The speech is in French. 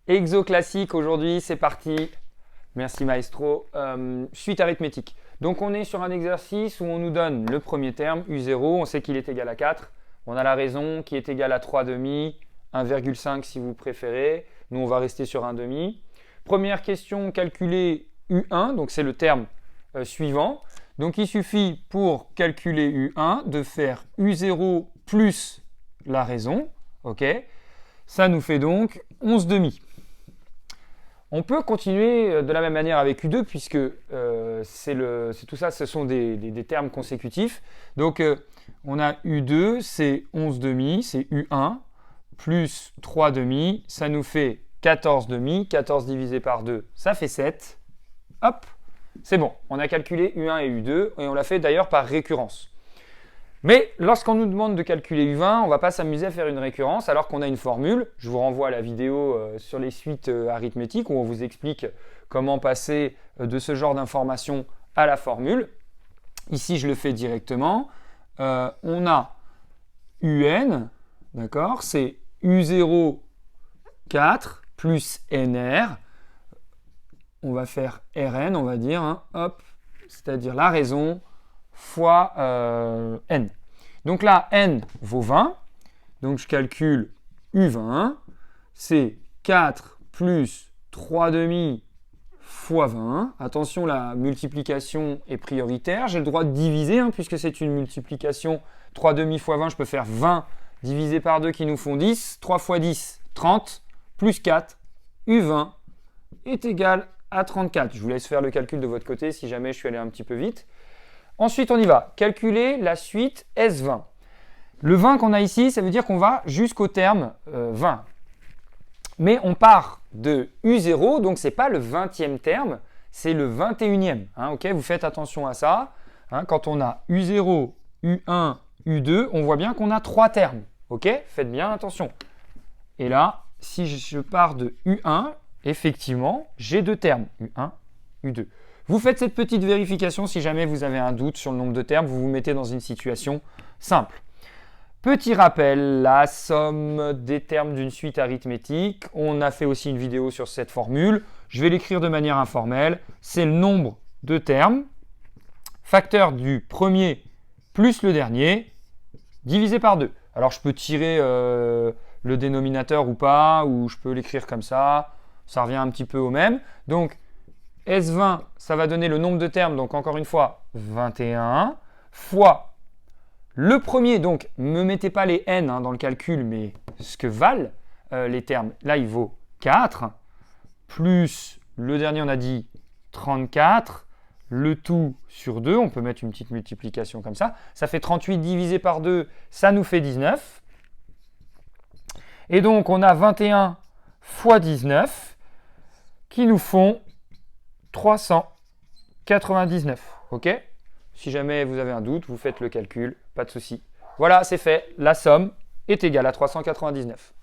Exo classique aujourd'hui, c'est parti. Merci maestro. Suite arithmétique. Donc on est sur un exercice où on nous donne le premier terme, U0, on sait qu'il est égal à 4. On a la raison qui est égale à 3 demi, 1,5 si vous préférez. Nous on va rester sur 1 demi. Première question, calculer U1, donc c'est le terme suivant. Donc il suffit pour calculer U1 de faire U0 plus la raison. Ok. Ça nous fait donc 11 demi. On peut continuer de la même manière avec U2 puisque c'est tout ça, ce sont des termes consécutifs. Donc on a U2, c'est 11 demi, c'est U1, plus 3 demi, ça nous fait 14 demi. 14 divisé par 2, ça fait 7. Hop, c'est bon. On a calculé U1 et U2 et on l'a fait d'ailleurs par récurrence. Mais lorsqu'on nous demande de calculer U20, on ne va pas s'amuser à faire une récurrence alors qu'on a une formule. Je vous renvoie à la vidéo sur les suites arithmétiques où on vous explique comment passer de ce genre d'informations à la formule. Ici, je le fais directement. On a UN, d'accord, c'est U0 4 plus NR. On va faire Rn, on va dire, hein, hop, c'est-à-dire la raison fois n. Donc là, n vaut 20. Donc je calcule U20. C'est 4 plus 3 demi fois 20. Attention, la multiplication est prioritaire. J'ai le droit de diviser, hein, puisque c'est une multiplication. 3 demi fois 20, je peux faire 20 divisé par 2 qui nous font 10. 3 fois 10, 30. Plus 4, U20 est égal à 34. Je vous laisse faire le calcul de votre côté si jamais je suis allé un petit peu vite. Ensuite, on y va. Calculer la suite S20. Le 20 qu'on a ici, ça veut dire qu'on va jusqu'au terme 20. Mais on part de U0, donc ce n'est pas le 20e terme, c'est le 21e. Hein, okay, vous faites attention à ça. Hein, quand on a U0, U1, U2, on voit bien qu'on a 3 termes. Okay, faites bien attention. Et là, si je pars de U1, effectivement, j'ai 2 termes, U1, U2. Vous faites cette petite vérification si jamais vous avez un doute sur le nombre de termes, vous vous mettez dans une situation simple. Petit rappel, la somme des termes d'une suite arithmétique. On a fait aussi une vidéo sur cette formule. Je vais l'écrire de manière informelle. C'est le nombre de termes, facteur du premier plus le dernier, divisé par 2. Alors je peux tirer le dénominateur ou pas, ou je peux l'écrire comme ça. Ça revient un petit peu au même. Donc, S20, ça va donner le nombre de termes, donc encore une fois, 21, fois le premier, donc ne me mettez pas les n dans le calcul, mais ce que valent les termes. Là, il vaut 4, plus le dernier, on a dit 34, le tout sur 2, on peut mettre une petite multiplication comme ça. Ça fait 38 divisé par 2, ça nous fait 19. Et donc, on a 21 fois 19 qui nous font 399, ok? Si jamais vous avez un doute, vous faites le calcul, pas de souci. Voilà, c'est fait, la somme est égale à 399.